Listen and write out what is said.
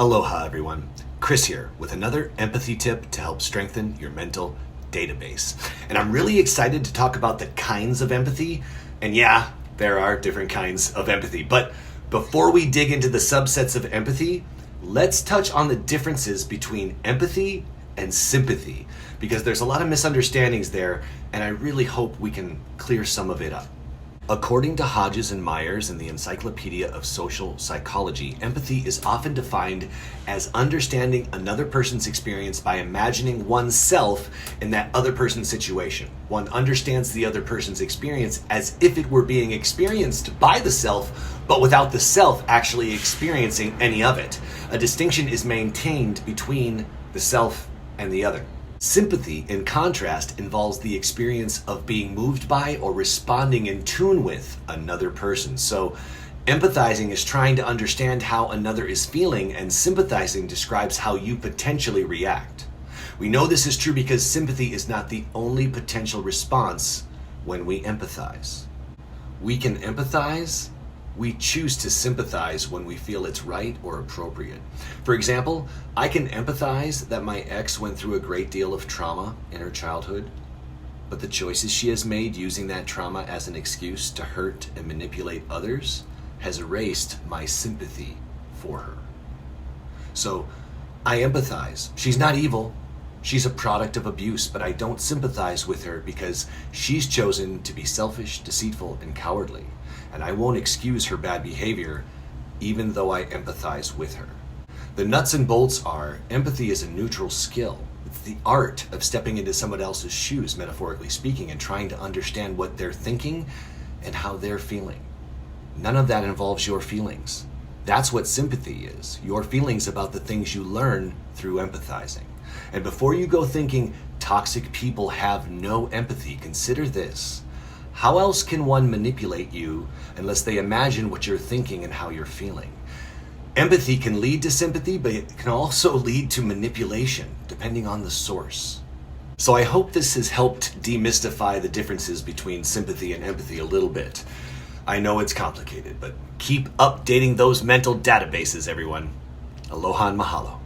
Aloha everyone, Chris here with another empathy tip to help strengthen your mental database. And I'm really excited to talk about the kinds of empathy. And yeah, there are different kinds of empathy. But before we dig into the subsets of empathy, let's touch on the differences between empathy and sympathy, because there's a lot of misunderstandings there, and I really hope we can clear some of it up. According to Hodges and Myers in the Encyclopedia of Social Psychology, empathy is often defined as understanding another person's experience by imagining oneself in that other person's situation. One understands the other person's experience as if it were being experienced by the self, but without the self actually experiencing any of it. A distinction is maintained between the self and the other. Sympathy, in contrast, involves the experience of being moved by or responding in tune with another person. So, empathizing is trying to understand how another is feeling, and sympathizing describes how you potentially react. We know this is true because sympathy is not the only potential response when we empathize. We can empathize. We choose to sympathize when we feel it's right or appropriate. For example, I can empathize that my ex went through a great deal of trauma in her childhood, but the choices she has made using that trauma as an excuse to hurt and manipulate others has erased my sympathy for her. So I empathize. She's not evil. She's a product of abuse, but I don't sympathize with her because she's chosen to be selfish, deceitful, and cowardly. And I won't excuse her bad behavior, even though I empathize with her. The nuts and bolts are, empathy is a neutral skill. It's the art of stepping into someone else's shoes, metaphorically speaking, and trying to understand what they're thinking and how they're feeling. None of that involves your feelings. That's what sympathy is, your feelings about the things you learn through empathizing. And before you go thinking toxic people have no empathy, consider this. How else can one manipulate you unless they imagine what you're thinking and how you're feeling? Empathy can lead to sympathy, but it can also lead to manipulation, depending on the source. So I hope this has helped demystify the differences between sympathy and empathy a little bit. I know it's complicated, but keep updating those mental databases, everyone. Aloha and mahalo.